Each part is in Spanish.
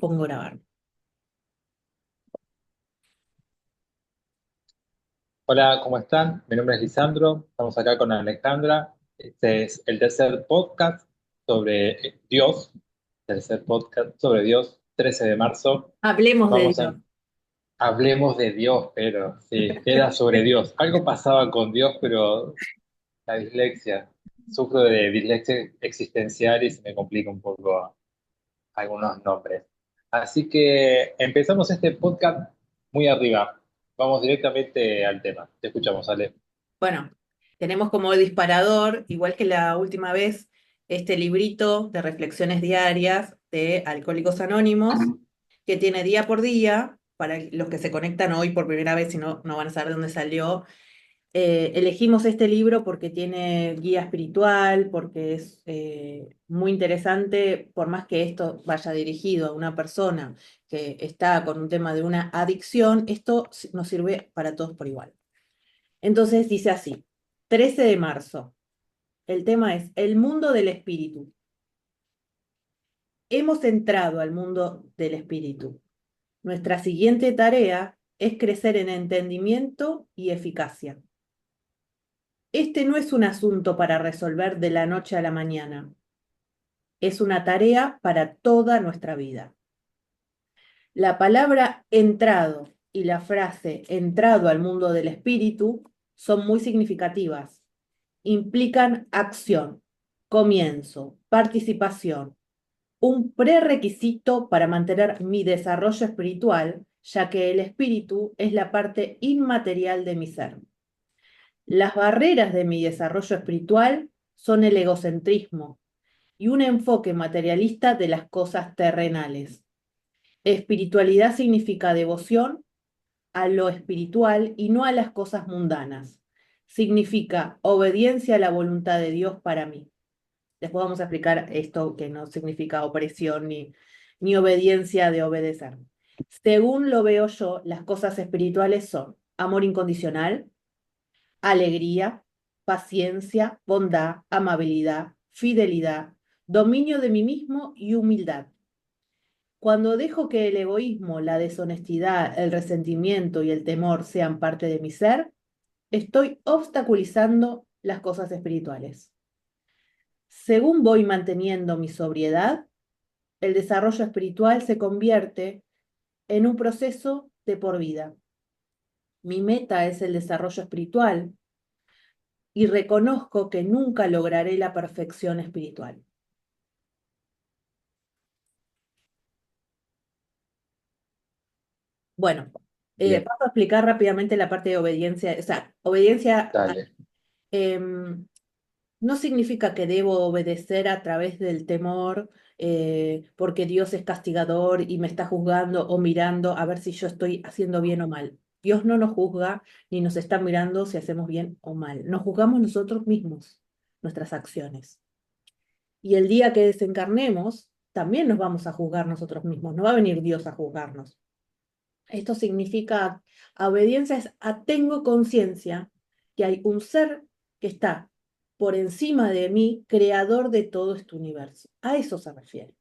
pongo grabar. Hola, ¿cómo están? Mi nombre es Lisandro, estamos acá con Alejandra. Este es el tercer podcast sobre Dios, tercer podcast sobre Dios, 13 de marzo. Hablemos de Vamos Dios. a, hablemos de Dios, pero sí, era sobre Dios. Algo pasaba con Dios, pero la dislexia, sufro de dislexia existencial y se me complica un poco algunos nombres. Así que empezamos este podcast muy arriba. Vamos directamente al tema. Te escuchamos, Ale. Bueno, tenemos como disparador, igual que la última vez, este librito de reflexiones diarias de Alcohólicos Anónimos, que tiene día por día, para los que se conectan hoy por primera vez, si no, no van a saber dónde salió. Elegimos este libro porque tiene guía espiritual, porque es muy interesante, por más que esto vaya dirigido a una persona que está con un tema de una adicción, esto nos sirve para todos por igual. Entonces dice así, 13 de marzo, el tema es el mundo del espíritu. Hemos entrado al mundo del espíritu. Nuestra siguiente tarea es crecer en entendimiento y eficacia. Este no es un asunto para resolver de la noche a la mañana. Es una tarea para toda nuestra vida. La palabra entrado y la frase entrado al mundo del espíritu son muy significativas. Implican acción, comienzo, participación, un prerequisito para mantener mi desarrollo espiritual, ya que el espíritu es la parte inmaterial de mi ser. Las barreras de mi desarrollo espiritual son el egocentrismo y un enfoque materialista de las cosas terrenales. Espiritualidad significa devoción a lo espiritual y no a las cosas mundanas. Significa obediencia a la voluntad de Dios para mí. Después vamos a explicar esto que no significa opresión ni obediencia de obedecer. Según lo veo yo, las cosas espirituales son amor incondicional, alegría, paciencia, bondad, amabilidad, fidelidad, dominio de mí mismo y humildad. Cuando dejo que el egoísmo, la deshonestidad, el resentimiento y el temor sean parte de mi ser, estoy obstaculizando las cosas espirituales. Según voy manteniendo mi sobriedad, el desarrollo espiritual se convierte en un proceso de por vida. Mi meta es el desarrollo espiritual y reconozco que nunca lograré la perfección espiritual. Bueno, Bien, paso a explicar rápidamente la parte de obediencia. O sea, obediencia dale. em, no significa que debo obedecer a través del temor, porque Dios es castigador y me está juzgando o mirando a ver si yo estoy haciendo bien o mal. Dios no nos juzga ni nos está mirando si hacemos bien o mal. Nos juzgamos nosotros mismos, nuestras acciones. Y el día que desencarnemos, también nos vamos a juzgar nosotros mismos. No va a venir Dios a juzgarnos. Esto significa, a obediencia es a tengo conciencia que hay un ser que está por encima de mí, creador de todo este universo. A eso se refiere.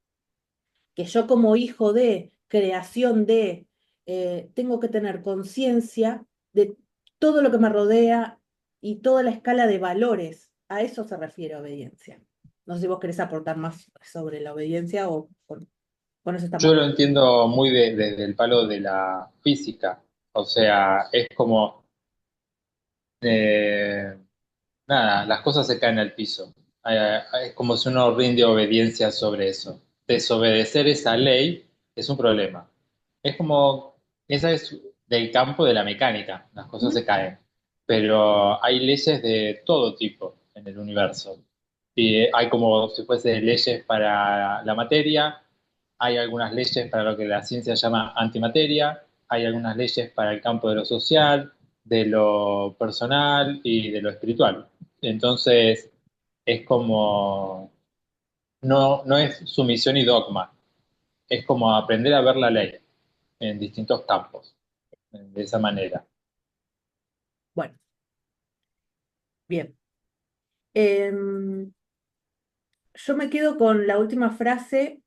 Que yo como hijo de creación de, tengo que tener conciencia de todo lo que me rodea y toda la escala de valores. A eso se refiere obediencia. No sé si vos querés aportar más sobre la obediencia o con eso Yo estamos. lo entiendo muy desde el palo de la física. O sea, es como, eh, nada, las cosas se caen al piso. Es como si uno rinde obediencia sobre eso. Desobedecer esa ley es un problema. Es como, esa es del campo de la mecánica, las cosas se caen. Pero hay leyes de todo tipo en el universo. Y hay como si fuese leyes para la materia, hay algunas leyes para lo que la ciencia llama antimateria, hay algunas leyes para el campo de lo social, de lo personal y de lo espiritual. Entonces, es como, no es sumisión y dogma, es como aprender a ver la ley en distintos campos, de esa manera. Bueno, bien. Em, yo me quedo con la última frase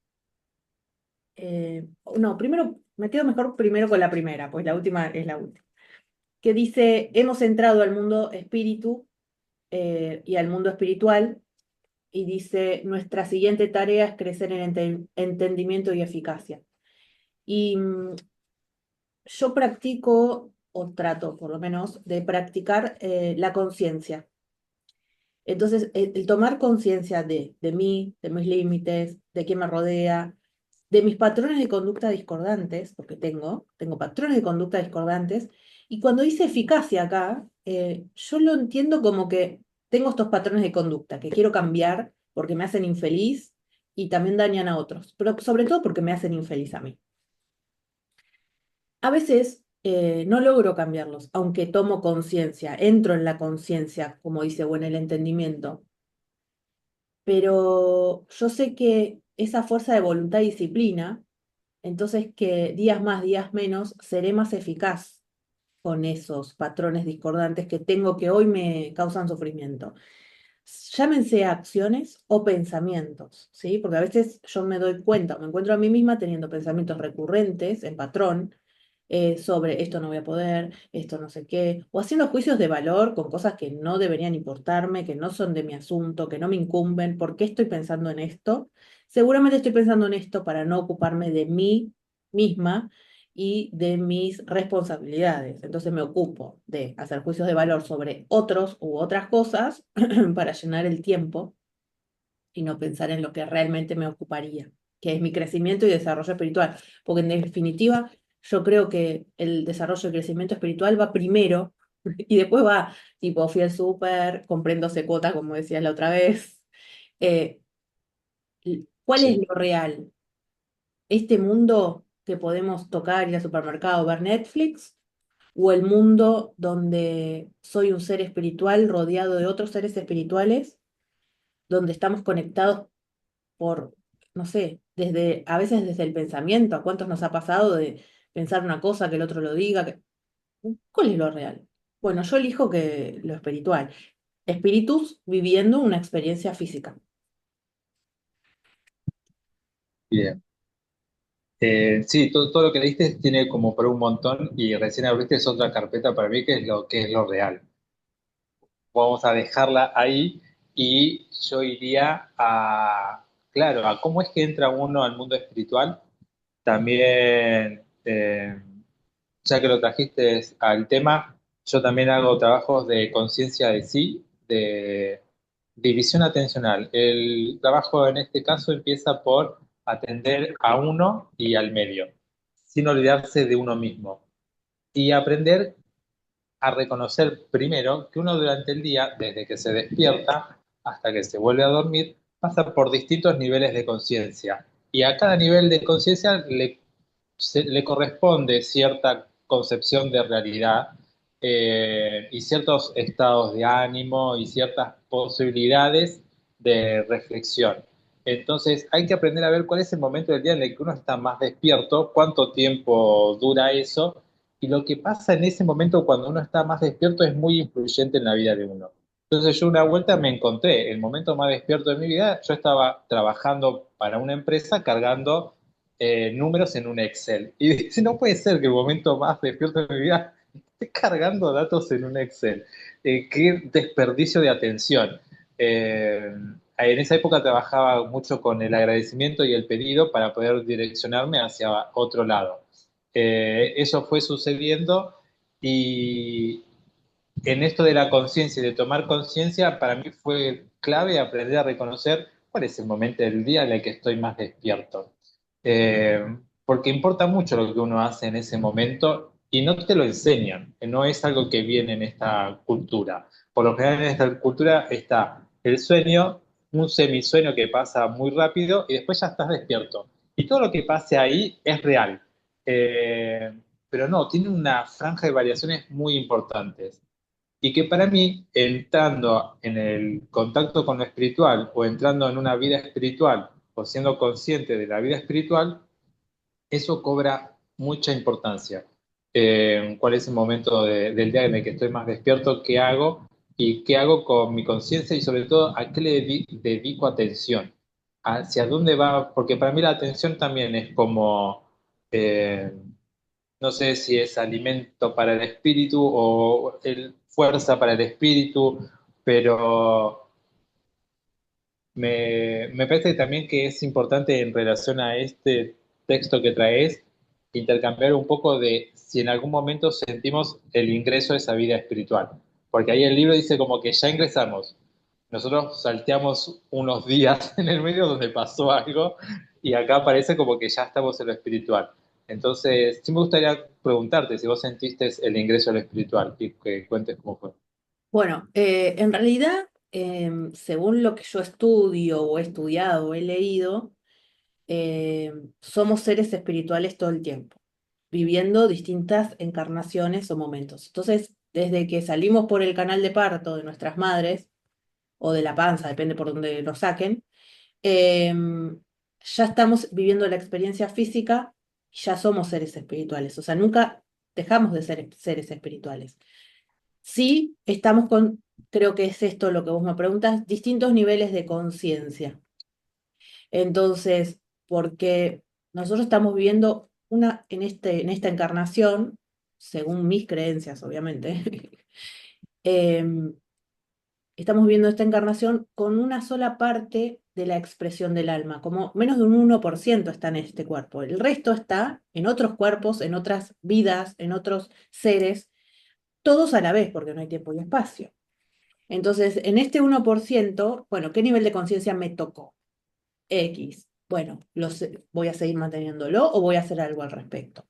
no, primero, me quedo mejor primero con la primera, pues la última es la última, que dice, hemos entrado al mundo espíritu y al mundo espiritual, y dice, nuestra siguiente tarea es crecer en entendimiento y eficacia. Y yo practico, o trato por lo menos, de practicar la conciencia. Entonces, el tomar conciencia de mí, de mis límites, de quién me rodea, de mis patrones de conducta discordantes, porque tengo patrones de conducta discordantes, y cuando dice eficacia acá, yo lo entiendo como que tengo estos patrones de conducta que quiero cambiar porque me hacen infeliz y también dañan a otros, pero sobre todo porque me hacen infeliz a mí. A veces no logro cambiarlos, aunque tomo conciencia, entro en la conciencia, como dice, o en el entendimiento, pero yo sé que esa fuerza de voluntad y disciplina, entonces que días más, días menos, seré más eficaz con esos patrones discordantes que tengo que hoy me causan sufrimiento. Llámense acciones o pensamientos, ¿sí? Porque a veces yo me doy cuenta, me encuentro a mí misma teniendo pensamientos recurrentes en patrón sobre esto no voy a poder, esto no sé qué, o haciendo juicios de valor con cosas que no deberían importarme, que no son de mi asunto, que no me incumben. ¿Por qué estoy pensando en esto? Seguramente estoy pensando en esto para no ocuparme de mí misma y de mis responsabilidades. Entonces me ocupo de hacer juicios de valor sobre otros u otras cosas para llenar el tiempo y no pensar en lo que realmente me ocuparía, que es mi crecimiento y desarrollo espiritual. Porque en definitiva, yo creo que el desarrollo y crecimiento espiritual va primero y después va, tipo, fui al súper, compré 12 cuotas, como decías la otra vez. Eh, ¿Cuál es Sí, lo real? ¿Este mundo que podemos tocar, ir al supermercado, ver Netflix? ¿O el mundo donde soy un ser espiritual rodeado de otros seres espirituales, donde estamos conectados por, no sé, a veces desde el pensamiento? ¿A cuántos nos ha pasado de pensar una cosa, que el otro lo diga? ¿Cuál es lo real? Bueno, yo elijo que lo espiritual. Espíritus viviendo una experiencia física. bien. Sí, todo lo que leíste tiene como por un montón y recién abriste es otra carpeta para mí que es lo real. Vamos a dejarla ahí y yo iría a, claro, a cómo es que entra uno al mundo espiritual. También, ya que lo trajiste al tema, yo también hago trabajos de conciencia de sí, de división atencional. El trabajo en este caso empieza por atender a uno y al medio, sin olvidarse de uno mismo. Y aprender a reconocer primero que uno durante el día, desde que se despierta hasta que se vuelve a dormir, pasa por distintos niveles de conciencia. Y a cada nivel de conciencia le corresponde cierta concepción de realidad y ciertos estados de ánimo y ciertas posibilidades de reflexión. Entonces hay que aprender a ver cuál es el momento del día en el que uno está más despierto, cuánto tiempo dura eso y lo que pasa en ese momento cuando uno está más despierto es muy influyente en la vida de uno. Entonces yo una vuelta me encontré, el momento más despierto de mi vida, yo estaba trabajando para una empresa cargando números en un Excel. Y dice, no puede ser que el momento más despierto de mi vida esté cargando datos en un Excel. Qué desperdicio de atención. En esa época trabajaba mucho con el agradecimiento y el pedido para poder direccionarme hacia otro lado. Eso fue sucediendo y en esto de la conciencia y de tomar conciencia, para mí fue clave aprender a reconocer cuál es el momento del día en el que estoy más despierto. Porque importa mucho lo que uno hace en ese momento y no te lo enseñan, no es algo que viene en esta cultura. Por lo general en esta cultura está el sueño, un semisueño que pasa muy rápido y después ya estás despierto. Y todo lo que pase ahí es real. Eh, pero no, tiene una franja de variaciones muy importantes. Y que para mí, entrando en el contacto con lo espiritual o entrando en una vida espiritual o siendo consciente de la vida espiritual, eso cobra mucha importancia. ¿Cuál es el momento del día en el que estoy más despierto? ¿Qué hago? ¿Y qué hago con mi conciencia? Y sobre todo, ¿a qué le dedico atención? hacia dónde va, porque para mí la atención también es como, eh, no sé si es alimento para el espíritu o fuerza para el espíritu, pero me parece también que es importante en relación a este texto que traes, intercambiar un poco de si en algún momento sentimos el ingreso a esa vida espiritual. Porque ahí el libro dice como que ya ingresamos. Nosotros salteamos unos días en el medio donde pasó algo y acá parece como que ya estamos en lo espiritual. Entonces, sí me gustaría preguntarte si vos sentiste el ingreso a lo espiritual y que cuentes cómo fue. Bueno, en realidad, según lo que yo estudio o he estudiado o he leído, somos seres espirituales todo el tiempo, viviendo distintas encarnaciones o momentos. Entonces, desde que salimos por el canal de parto de nuestras madres, o de la panza, depende por donde nos saquen, ya estamos viviendo la experiencia física y ya somos seres espirituales. O sea, nunca dejamos de ser seres espirituales. Sí, estamos con, creo que es esto lo que vos me preguntas, distintos niveles de conciencia. Entonces, porque nosotros estamos viviendo en esta encarnación, según mis creencias, obviamente, em, estamos viendo esta encarnación con una sola parte de la expresión del alma, como menos de un 1% está en este cuerpo. El resto está en otros cuerpos, en otras vidas, en otros seres, todos a la vez, porque no hay tiempo y espacio. Entonces, en este 1%, bueno, ¿qué nivel de conciencia me tocó? X. Bueno, voy a seguir manteniéndolo o voy a hacer algo al respecto.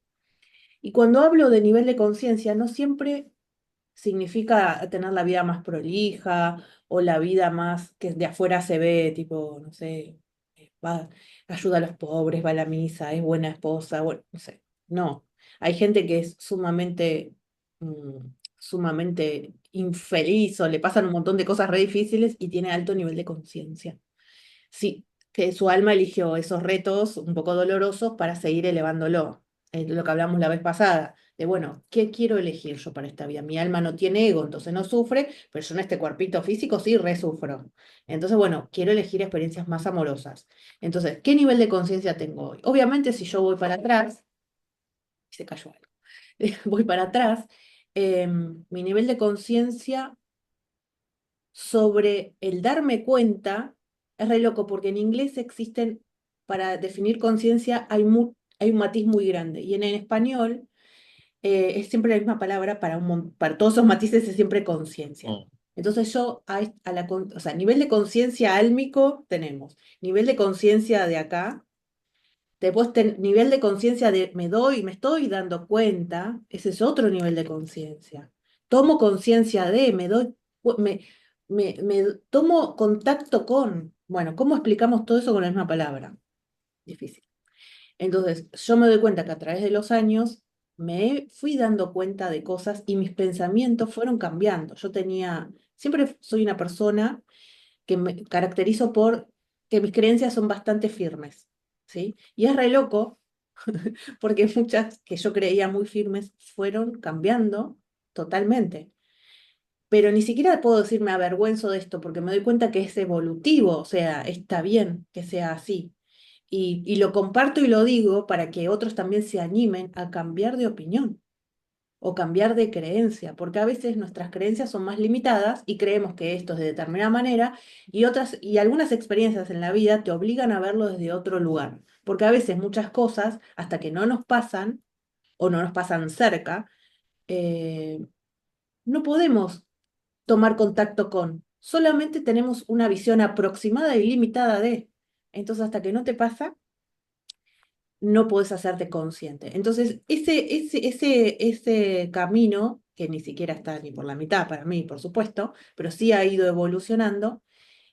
Y cuando hablo de nivel de conciencia, no siempre significa tener la vida más prolija o la vida más que de afuera se ve, tipo, no sé, va, ayuda a los pobres, va a la misa, es buena esposa, bueno, no sé. No, hay gente que es sumamente infeliz o le pasan un montón de cosas re difíciles y tiene alto nivel de conciencia. Sí, que su alma eligió esos retos un poco dolorosos para seguir elevándolo. Es lo que hablamos la vez pasada, de bueno, ¿qué quiero elegir yo para esta vida? Mi alma no tiene ego, entonces no sufre, pero yo en este cuerpito físico sí resufro. Entonces, bueno, quiero elegir experiencias más amorosas. Entonces, ¿qué nivel de conciencia tengo hoy? Obviamente, si yo voy para atrás, se cayó algo, voy para atrás, mi nivel de conciencia sobre el darme cuenta, es re loco porque en inglés existen, para definir conciencia hay un matiz muy grande y en el español es siempre la misma palabra para todos esos matices es siempre conciencia. Mm, Entonces yo o sea, nivel de conciencia álmico tenemos, nivel de conciencia de acá, después nivel de conciencia de me estoy dando cuenta, ese es otro nivel de conciencia. Tomo conciencia de, me, me tomo contacto con. Bueno, ¿cómo explicamos todo eso con la misma palabra? Difícil. Entonces, yo me doy cuenta que a través de los años fui dando cuenta de cosas y mis pensamientos fueron cambiando. Siempre soy una persona que me caracterizo por que mis creencias son bastante firmes, ¿sí? Y es re loco porque muchas que yo creía muy firmes fueron cambiando totalmente. Pero ni siquiera puedo decir me avergüenzo de esto porque me doy cuenta que es evolutivo, o sea, está bien que sea así. Y lo comparto y lo digo para que otros también se animen a cambiar de opinión o cambiar de creencia, porque a veces nuestras creencias son más limitadas y creemos que esto es de determinada manera y algunas experiencias en la vida te obligan a verlo desde otro lugar, porque a veces muchas cosas, hasta que no nos pasan o no nos pasan cerca, eh, no podemos tomar contacto con, solamente tenemos una visión aproximada y limitada de, entonces hasta que no te pasa no puedes hacerte consciente. Entonces, ese camino, que ni siquiera está ni por la mitad para mí, por supuesto, pero sí ha ido evolucionando,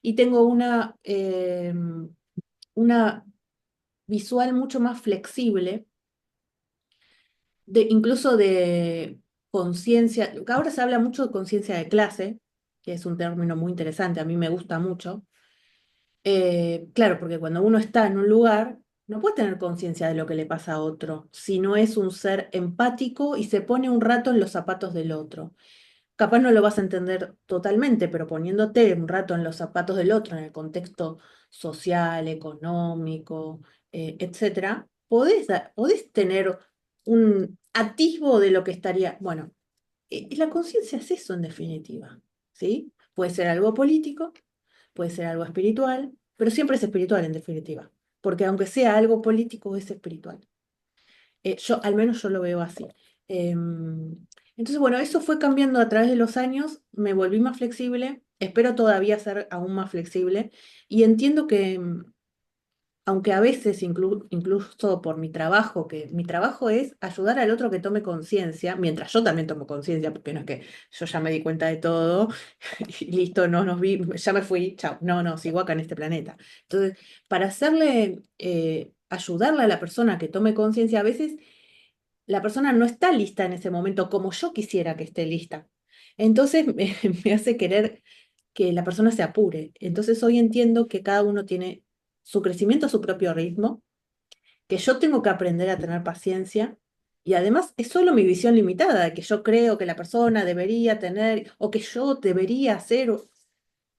y tengo una visual mucho más flexible, incluso de conciencia. Ahora se habla mucho de conciencia de clase, que es un término muy interesante, a mí me gusta mucho. Claro, porque cuando uno está en un lugar, no puede tener conciencia de lo que le pasa a otro, si no es un ser empático y se pone un rato en los zapatos del otro. capaz no lo vas a entender totalmente, pero poniéndote un rato en los zapatos del otro, en el contexto social, económico, etcétera, podés tener un atisbo de lo que estaría, bueno, la conciencia es eso en definitiva, ¿sí? Puede ser algo político, puede ser algo espiritual, pero siempre es espiritual en definitiva, porque aunque sea algo político, es espiritual. Al menos yo lo veo así. Entonces, bueno, eso fue cambiando a través de los años, me volví más flexible, espero todavía ser aún más flexible y entiendo que, aunque a veces incluso por mi trabajo, que mi trabajo es ayudar al otro que tome conciencia, mientras yo también tomo conciencia, porque no es que yo ya me di cuenta de todo y listo, no nos vi, ya me fui, chao, no, no, sigo acá en este planeta. Entonces, para ayudarle a la persona que tome conciencia, a veces la persona no está lista en ese momento como yo quisiera que esté lista. Entonces me hace querer que la persona se apure. Entonces hoy entiendo que cada uno tiene su crecimiento a su propio ritmo, que yo tengo que aprender a tener paciencia y además es solo mi visión limitada, de que yo creo que la persona debería tener o que yo debería hacer.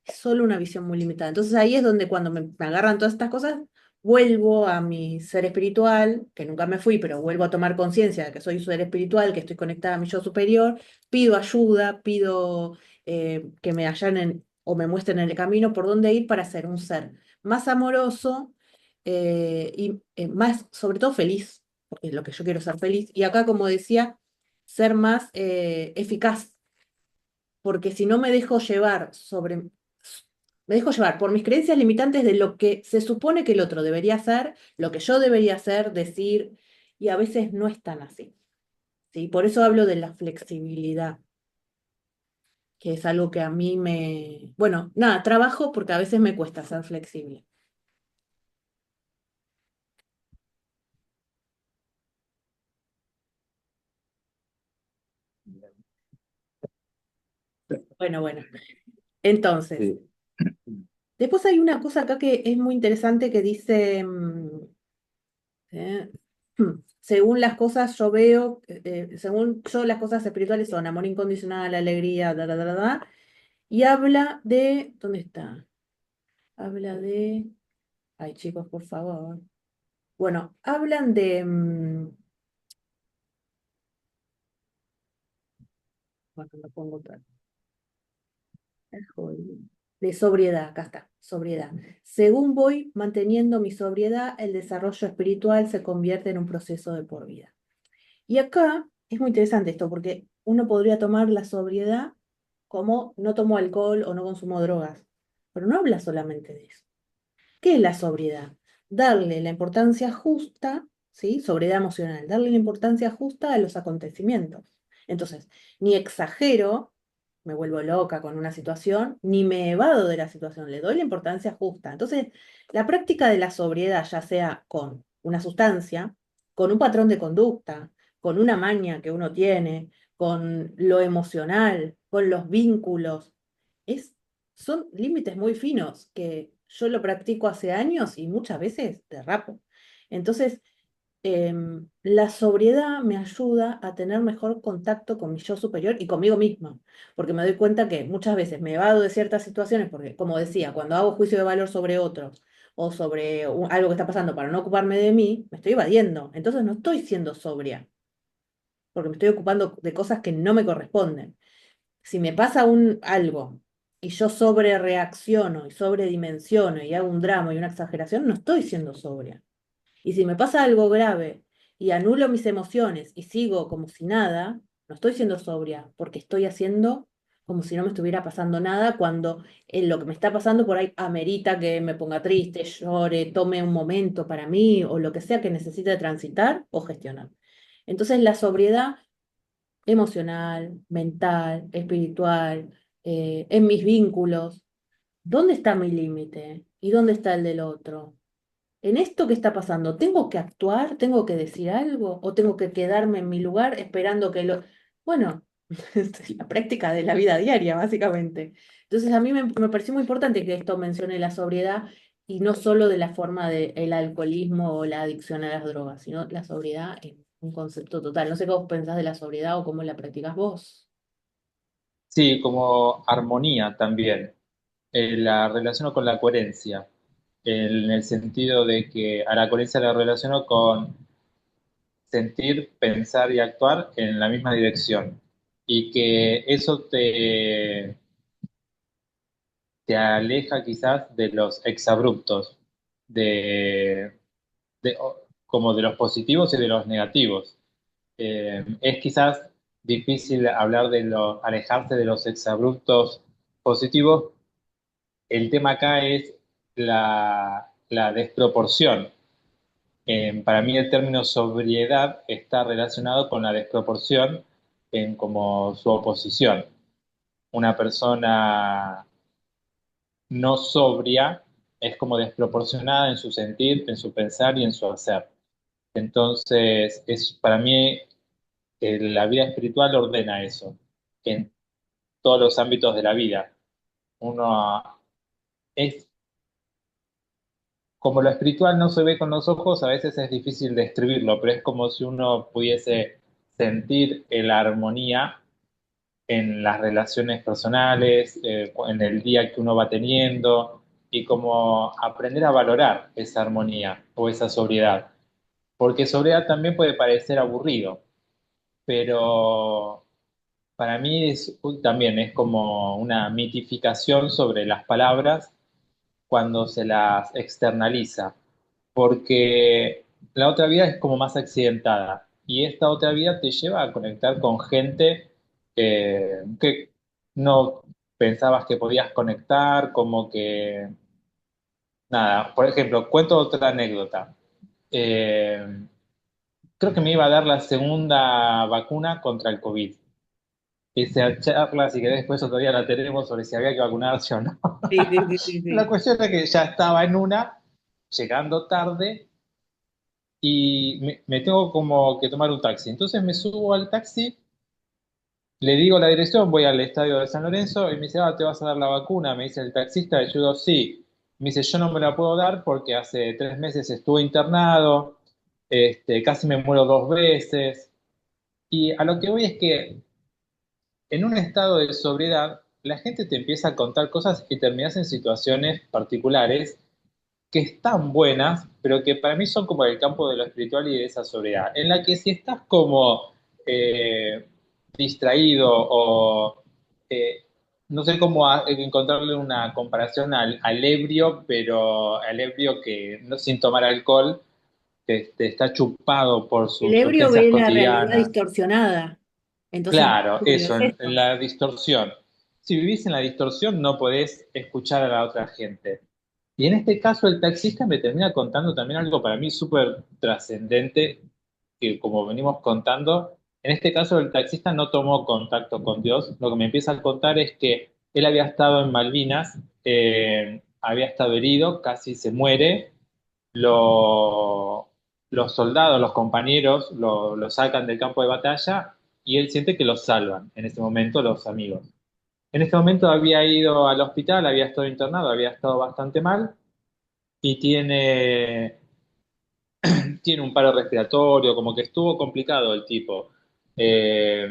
Es solo una visión muy limitada. Entonces ahí es donde cuando me agarran todas estas cosas, vuelvo a mi ser espiritual, que nunca me fui, pero vuelvo a tomar conciencia de que soy un ser espiritual, que estoy conectada a mi yo superior, pido ayuda, pido que me allanen o me muestren el camino por dónde ir para ser un ser más amoroso y más, sobre todo feliz, porque es lo que yo quiero ser feliz. Y acá, como decía, ser más eficaz porque si no me dejo llevar por mis creencias limitantes de lo que se supone que el otro debería hacer, lo que yo debería hacer, decir, y a veces no es tan así, ¿sí? Por eso hablo de la flexibilidad, que es algo que a mí bueno, nada, trabajo porque a veces me cuesta ser flexible. Bueno, bueno. Entonces, Sí. después hay una cosa acá que es muy interesante que dice, ¿eh? Según las cosas yo veo, según yo las cosas espirituales son amor incondicional, alegría, y habla de, ¿dónde está? Habla de, ay chicos, por favor. Bueno, hablan de, bueno, lo pongo otra vez. Joder. De sobriedad, acá está, sobriedad. Según voy manteniendo mi sobriedad, el desarrollo espiritual se convierte en un proceso de por vida. Y acá es muy interesante esto, porque uno podría tomar la sobriedad como no tomo alcohol o no consumo drogas, pero no habla solamente de eso. ¿Qué es la sobriedad? Darle la importancia justa, ¿sí? Sobriedad emocional, darle la importancia justa a los acontecimientos. Entonces, ni exagero, me vuelvo loca con una situación, ni me evado de la situación, le doy la importancia justa. Entonces, la práctica de la sobriedad, ya sea con una sustancia, con un patrón de conducta, con una maña que uno tiene, con lo emocional, con los vínculos, es son límites muy finos que yo lo practico hace años y muchas veces derrapo. Entonces, la sobriedad me ayuda a tener mejor contacto con mi yo superior y conmigo misma, porque me doy cuenta que muchas veces me evado de ciertas situaciones, porque como decía, cuando hago juicio de valor sobre otros o sobre algo que está pasando para no ocuparme de mí, me estoy evadiendo. Entonces no estoy siendo sobria, porque me estoy ocupando de cosas que no me corresponden. Si me pasa algo y yo sobre reacciono y sobredimensiono y hago un drama y una exageración, no estoy siendo sobria. Y si me pasa algo grave y anulo mis emociones y sigo como si nada, no estoy siendo sobria, porque estoy haciendo como si no me estuviera pasando nada cuando en lo que me está pasando por ahí amerita que me ponga triste, llore, tome un momento para mí o lo que sea que necesite transitar o gestionar. Entonces la sobriedad emocional, mental, espiritual, en mis vínculos. ¿Dónde está mi límite? ¿Y dónde está el del otro? ¿En esto qué está pasando? ¿Tengo que actuar? ¿Tengo que decir algo? ¿O tengo que quedarme en mi lugar esperando que lo... Bueno, es la práctica de la vida diaria, básicamente. Entonces a mí me pareció muy importante que esto mencione la sobriedad y no solo de la forma del alcoholismo o la adicción a las drogas, sino la sobriedad en un concepto total. No sé cómo pensás de la sobriedad o cómo la practicas vos. Sí, como armonía también. La relaciono con la coherencia, en el sentido de que a la coherencia la relaciono con sentir, pensar y actuar en la misma dirección. Y que eso te aleja quizás de los exabruptos, de, como de los positivos y de los negativos. Es quizás difícil hablar de alejarse de los exabruptos positivos. El tema acá es la desproporción. Para mí el término sobriedad está relacionado con la desproporción en como su oposición. Una persona no sobria es como desproporcionada en su sentir, en su pensar y en su hacer. Entonces, para mí la vida espiritual ordena eso en todos los ámbitos de la vida. Uno es como lo espiritual no se ve con los ojos, a veces es difícil describirlo, pero es como si uno pudiese sentir la armonía en las relaciones personales, en el día que uno va teniendo, y como aprender a valorar esa armonía o esa sobriedad. Porque sobriedad también puede parecer aburrido, pero para mí también es como una mitificación sobre las palabras cuando se las externaliza, porque la otra vida es como más accidentada y esta otra vida te lleva a conectar con gente que no pensabas que podías conectar, como que, nada, por ejemplo, cuento otra anécdota. Eh, Creo que me iba a dar la segunda vacuna contra el COVID. Esa charla, si querés, después otro día la tenemos sobre si había que vacunarse o no. Sí, sí, sí, sí, La sí. cuestión es que ya estaba en una, llegando tarde, y me tengo como que tomar un taxi. Entonces me subo al taxi, le digo la dirección, voy al estadio de San Lorenzo y me dice, ¿te vas a dar la vacuna? Me dice el taxista, y yo digo, sí. Me dice, yo no me la puedo dar porque hace 3 meses estuve internado, casi me muero 2 veces. Y a lo que voy es que en un estado de sobriedad, la gente te empieza a contar cosas y terminas en situaciones particulares que están buenas, pero que para mí son como el campo de lo espiritual y de esa sobriedad, en la que si estás como distraído o no sé cómo encontrarle una comparación al ebrio, pero al ebrio que no, sin tomar alcohol, que está chupado por El sus ebrio urgencias ve la realidad cotidianas. distorsionada. Entonces, Claro, pero eso, es en esto. la distorsión. Si vivís en la distorsión, no podés escuchar a la otra gente. Y en este caso, el taxista me termina contando también algo para mí súper trascendente, que como venimos contando, en este caso el taxista no tomó contacto con Dios. Lo que me empieza a contar es que él había estado en Malvinas, había estado herido, casi se muere. Lo- los soldados, los compañeros, lo sacan del campo de batalla y él siente que los salvan en ese momento los amigos. En este momento había ido al hospital, había estado internado, había estado bastante mal y tiene un paro respiratorio, como que estuvo complicado el tipo. Eh,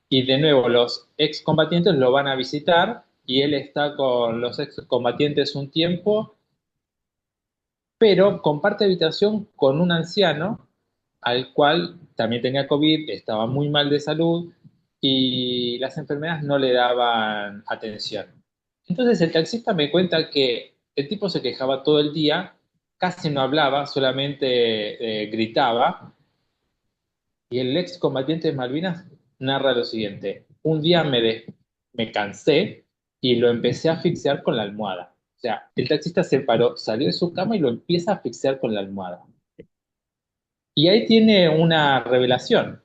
y de nuevo, los excombatientes lo van a visitar y él está con los excombatientes un tiempo, pero comparte habitación con un anciano al cual también tenía COVID, estaba muy mal de salud y las enfermeras no le daban atención. Entonces el taxista me cuenta que el tipo se quejaba todo el día, casi no hablaba, solamente gritaba, y el ex combatiente de Malvinas narra lo siguiente: un día me cansé y lo empecé a asfixiar con la almohada. O sea, el taxista se paró, salió de su cama y lo empieza a asfixiar con la almohada. Y ahí tiene una revelación.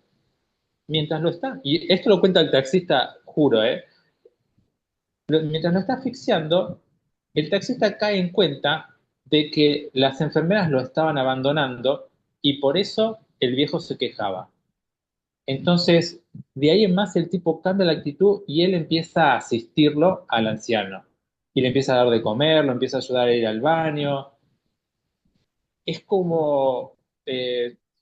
Mientras lo está, y esto lo cuenta el taxista, juro, mientras lo está asfixiando, el taxista cae en cuenta de que las enfermeras lo estaban abandonando y por eso el viejo se quejaba. Entonces, de ahí en más el tipo cambia la actitud y él empieza a asistirlo al anciano. Y le empieza a dar de comer, lo empieza a ayudar a ir al baño. Es como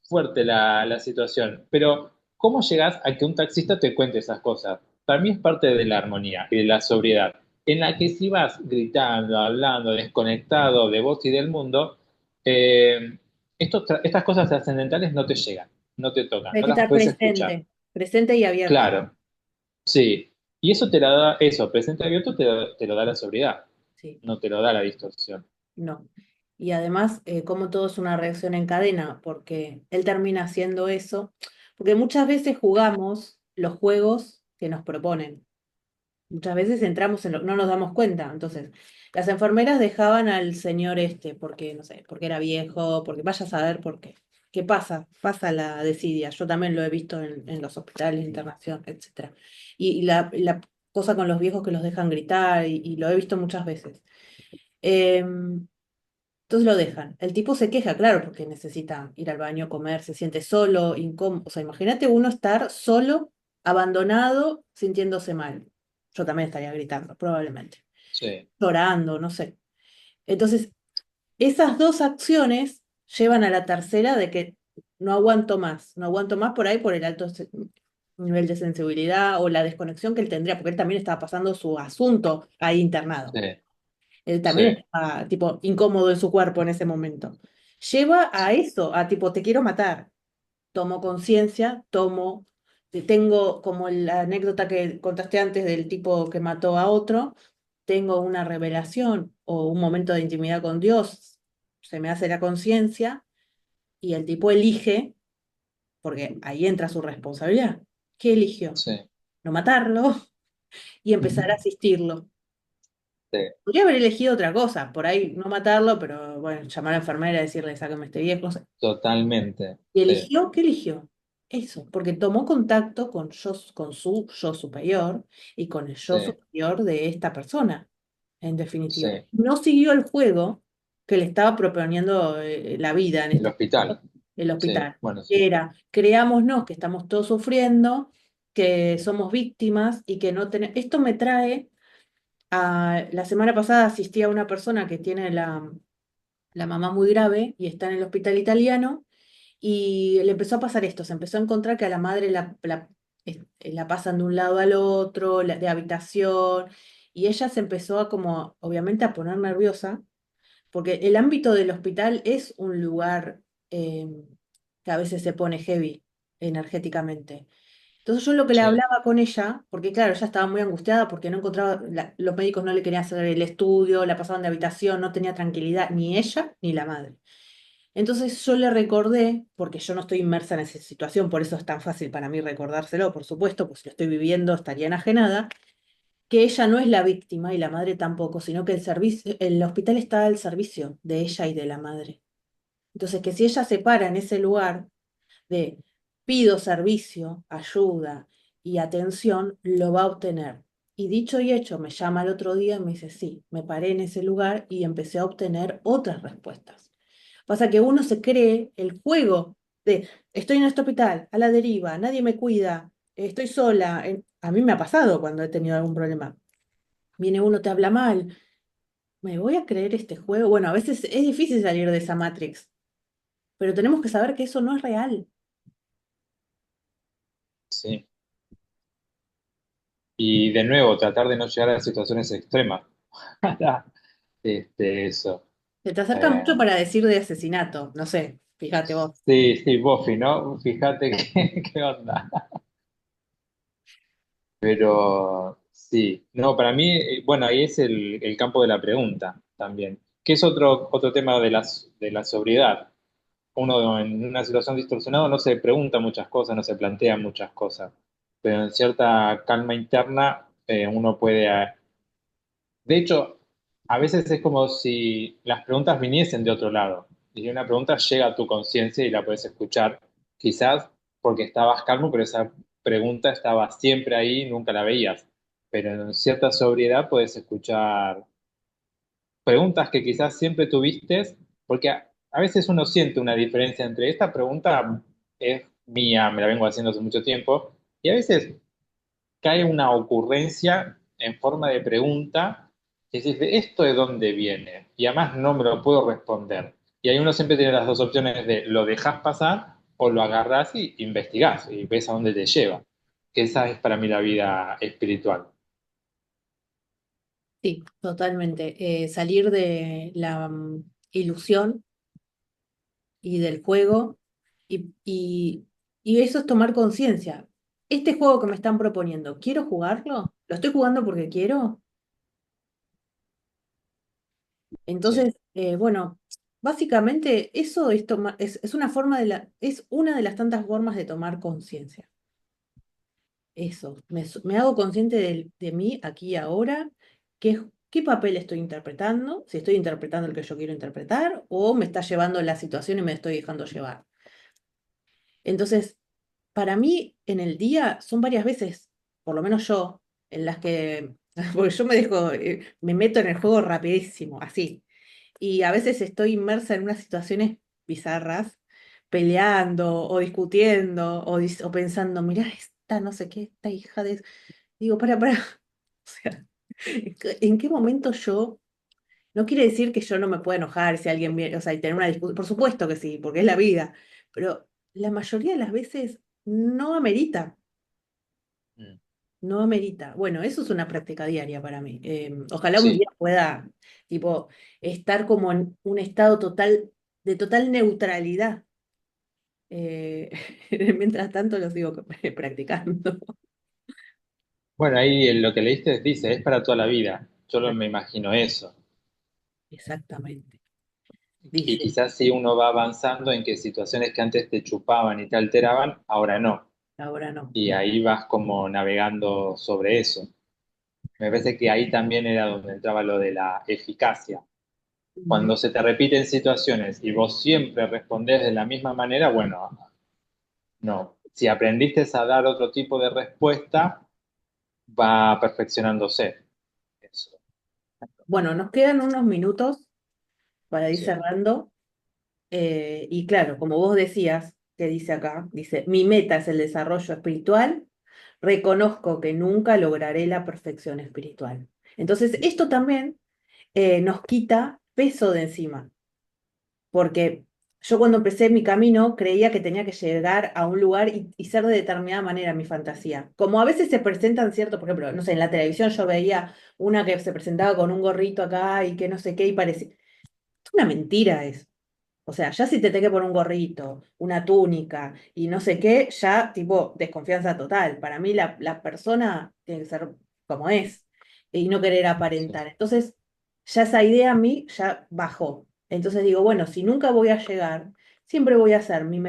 fuerte la situación. Pero, ¿cómo llegas a que un taxista te cuente esas cosas? para mí es parte de la armonía y de la sobriedad, en la que si vas gritando, hablando, desconectado de vos y del mundo, estas cosas trascendentales no te llegan, no te tocan, Hay no que las estar puedes escuchar. presente y abierto. Claro, sí. Y eso te la da, eso, presente abierto te lo da la sobriedad, Sí, no te lo da la distorsión. no. Y además, como todo es una reacción en cadena, porque él termina haciendo eso, porque muchas veces jugamos los juegos que nos proponen. Muchas veces entramos no nos damos cuenta. Entonces, las enfermeras dejaban al señor este, porque, no sé, porque era viejo, porque vaya a saber por qué. ¿Qué pasa? Pasa la desidia. Yo también lo he visto en los hospitales, internación, etcétera. Y la cosa con los viejos que los dejan gritar, y lo he visto muchas veces. Entonces lo dejan. El tipo se queja, claro, porque necesita ir al baño, comer, se siente solo, incómodo. O sea, imagínate uno estar solo, abandonado, sintiéndose mal. Yo también estaría gritando, probablemente. Sí, Llorando, no sé. Entonces, esas dos acciones llevan a la tercera de que no aguanto más. No aguanto más por ahí por el alto nivel de sensibilidad o la desconexión que él tendría, porque él también estaba pasando su asunto ahí internado. sí, Él también sí. está, tipo, incómodo en su cuerpo en ese momento. Lleva a eso, a tipo, te quiero matar. Tomo conciencia, tengo como la anécdota que contaste antes del tipo que mató a otro, tengo una revelación o un momento de intimidad con Dios, se me hace la conciencia y el tipo elige, porque ahí entra su responsabilidad. ¿Qué eligió? Sí. No matarlo y Ujú. empezar a asistirlo. Sí, Podría haber elegido otra cosa, por ahí no matarlo, pero bueno, llamar a la enfermera y decirle, sáqueme este viejo. No sé. totalmente. ¿Y Sí, eligió? ¿Qué eligió? Eso, porque tomó contacto con su yo superior y con el yo sí, superior de esta persona, en sí. definitiva. No siguió el juego que le estaba proponiendo la vida en El este hospital. caso, el Sí, hospital. bueno, sí. Era, creámonos que estamos todos sufriendo, que somos víctimas y que no tenemos... Esto me trae la semana pasada asistí a una persona que tiene la mamá muy grave y está en el hospital italiano y le empezó a pasar esto, se empezó a encontrar que a la madre la pasan de un lado al otro, de habitación, y ella se empezó a como, obviamente, a poner nerviosa, porque el ámbito del hospital es un lugar eh, que a veces se pone heavy energéticamente. Entonces yo lo que le Sí, hablaba con ella, porque claro, ella estaba muy angustiada porque no encontraba, los médicos no le querían hacer el estudio, la pasaban de habitación, no tenía tranquilidad, ni ella ni la madre. Entonces yo le recordé, porque yo no estoy inmersa en esa situación, por eso es tan fácil para mí recordárselo, por supuesto, pues si lo estoy viviendo estaría enajenada, que ella no es la víctima y la madre tampoco, sino que el hospital está al servicio de ella y de la madre. Entonces que si ella se para en ese lugar de pido servicio, ayuda y atención, lo va a obtener. Y dicho y hecho, me llama el otro día y me dice, sí, me paré en ese lugar y empecé a obtener otras respuestas. Pasa que uno se cree el juego de, estoy en este hospital, a la deriva, nadie me cuida, estoy sola. A mí me ha pasado cuando he tenido algún problema. Viene uno, te habla mal, ¿me voy a creer este juego? Bueno, a veces es difícil salir de esa Matrix, pero tenemos que saber que eso no es real. sí. Y de nuevo, tratar de no llegar a situaciones extremas. Eso. Se te acerca Eh, mucho para decir de asesinato, no sé, fíjate vos. sí, sí, Buffy, ¿no? Fíjate qué onda. Pero sí, no, para mí, bueno, ahí es el campo de la pregunta también, que es otro tema de la sobriedad. Uno en una situación distorsionada no se pregunta muchas cosas, no se plantea muchas cosas, pero en cierta calma interna uno puede... de hecho, a veces es como si las preguntas viniesen de otro lado, y una pregunta llega a tu conciencia y la puedes escuchar, quizás porque estabas calmo, pero esa pregunta estaba siempre ahí, nunca la veías, pero en cierta sobriedad puedes escuchar preguntas que quizás siempre tuviste, porque a veces uno siente una diferencia entre esta pregunta es mía, me la vengo haciendo hace mucho tiempo, y a veces cae una ocurrencia en forma de pregunta que dices, ¿esto de dónde viene? Y además no me lo puedo responder. Y ahí uno siempre tiene las dos opciones de lo dejas pasar o lo agarras y investigás y ves a dónde te lleva. que esa es para mí la vida espiritual. Sí, totalmente. Salir de la ilusión y del juego y, y, y eso es tomar conciencia. Este juego que me están proponiendo, ¿quiero jugarlo? ¿Lo estoy jugando porque quiero? Sí, Entonces, bueno, básicamente eso es, es una forma es una de las tantas formas de tomar conciencia. Eso, me hago consciente de mí aquí y ahora, qué papel estoy interpretando, si estoy interpretando el que yo quiero interpretar o me está llevando la situación y me estoy dejando llevar. Entonces, para mí en el día son varias veces, por lo menos yo, en las que, porque yo me dejo, me meto en el juego rapidísimo, así. Y a veces estoy inmersa en unas situaciones bizarras, peleando o discutiendo o pensando, mirá, esta no sé qué, esta hija de... Digo, para. O sea, ¿en qué momento yo... No quiere decir que yo no me pueda enojar si alguien viene, o sea, y tener una discusión, por supuesto que sí, porque es la vida, pero la mayoría de las veces no amerita, mm, no amerita. Bueno, eso es una práctica diaria para mí. Ojalá un día sí. pueda, tipo, estar como en un estado total, de total neutralidad. Eh, mientras tanto lo sigo practicando. Bueno, ahí en lo que leíste dice, es para toda la vida. Yo no me imagino eso. Exactamente. Y Dice, quizás si uno va avanzando en que situaciones que antes te chupaban y te alteraban, ahora no. ahora no. Y ahí vas como navegando sobre eso. Me parece que ahí también era donde entraba lo de la eficacia. Ujú. Cuando se te repiten situaciones y vos siempre respondés de la misma manera, bueno, no. Si aprendiste a dar otro tipo de respuesta, va perfeccionándose. Eso. Bueno, nos quedan unos minutos para ir Sí, cerrando. Y claro, como vos decías, que dice acá, dice, mi meta es el desarrollo espiritual, reconozco que nunca lograré la perfección espiritual. Entonces, esto también nos quita peso de encima, porque yo cuando empecé mi camino creía que tenía que llegar a un lugar y ser de determinada manera mi fantasía. Como a veces se presentan cierto, por ejemplo, no sé, en la televisión yo veía una que se presentaba con un gorrito acá y que no sé qué y parecía... Es una mentira eso. O sea, ya si te tenés que poner un gorrito, una túnica y no sé qué, ya tipo desconfianza total. Para mí la persona tiene que ser como es y no querer sí. aparentar. Entonces, ya esa idea a mí ya bajó. Entonces digo, bueno, si nunca voy a llegar, siempre voy a hacer mi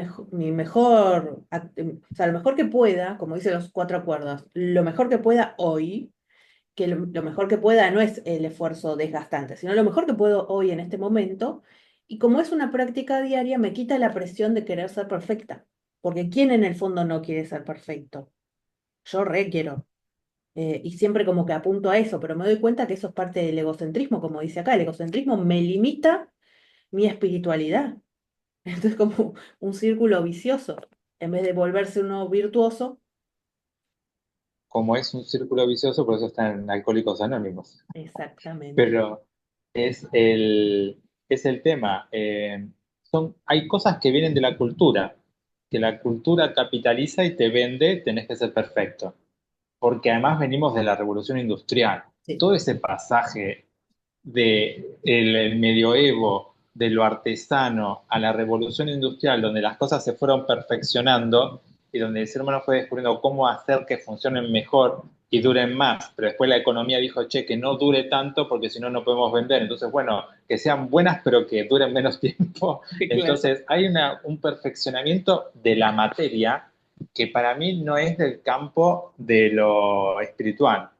mejor, o sea, lo mejor que pueda, como dicen los cuatro acuerdos, lo mejor que pueda hoy, que lo mejor que pueda no es el esfuerzo desgastante, sino lo mejor que puedo hoy en este momento. Y como es una práctica diaria, me quita la presión de querer ser perfecta. Porque ¿quién en el fondo no quiere ser perfecto? Yo re quiero. Y siempre como que apunto a eso, pero me doy cuenta que eso es parte del egocentrismo, como dice acá. El egocentrismo me limita mi espiritualidad. Entonces como un círculo vicioso. En vez de volverse uno virtuoso, Como es un círculo vicioso, por eso están Alcohólicos Anónimos. exactamente. Pero es es el tema. Hay cosas que vienen de la cultura, que la cultura capitaliza y te vende, tenés que ser perfecto. Porque además venimos de la revolución industrial. Sí. Todo ese pasaje de el medioevo, de lo artesano a la revolución industrial, donde las cosas se fueron perfeccionando y donde el ser humano fue descubriendo cómo hacer que funcionen mejor y duren más, pero después la economía dijo, che, que no dure tanto porque si no, no podemos vender. Entonces, bueno, que sean buenas, pero que duren menos tiempo. Claro. Entonces, hay un perfeccionamiento de la materia que para mí no es del campo de lo espiritual.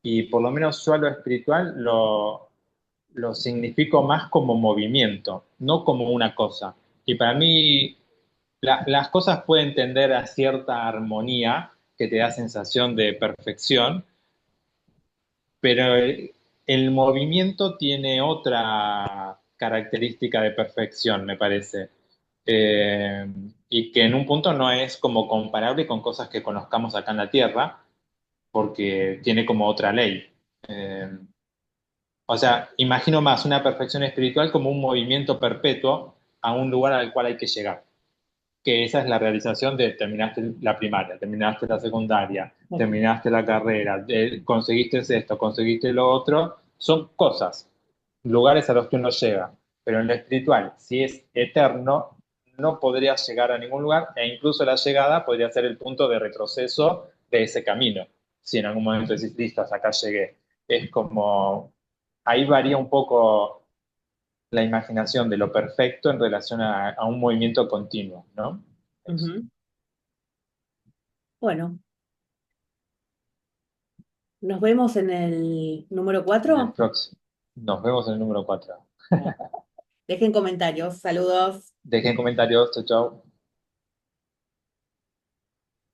Y por lo menos yo a lo espiritual lo significo más como movimiento, no como una cosa. Y para mí las cosas pueden tender a cierta armonía que te da sensación de perfección, pero el movimiento tiene otra característica de perfección, me parece. Eh, y que en un punto no es como comparable con cosas que conozcamos acá en la Tierra, porque tiene como otra ley. Eh, o sea, imagino más una perfección espiritual como un movimiento perpetuo a un lugar al cual hay que llegar. que esa es la realización de terminaste la primaria, terminaste la secundaria, terminaste la carrera, conseguiste esto, conseguiste lo otro, son cosas, lugares a los que uno llega. Pero en lo espiritual, si es eterno, no podrías llegar a ningún lugar e incluso la llegada podría ser el punto de retroceso de ese camino. Si en algún momento decís, listo, hasta acá llegué. Es como, ahí varía un poco la imaginación de lo perfecto en relación a un movimiento continuo, ¿no? Eso. Ujú. Bueno, nos vemos en el número En el 4. próximo. Nos vemos en el número 4. Dejen comentarios. Saludos. Dejen comentarios, chau, chau.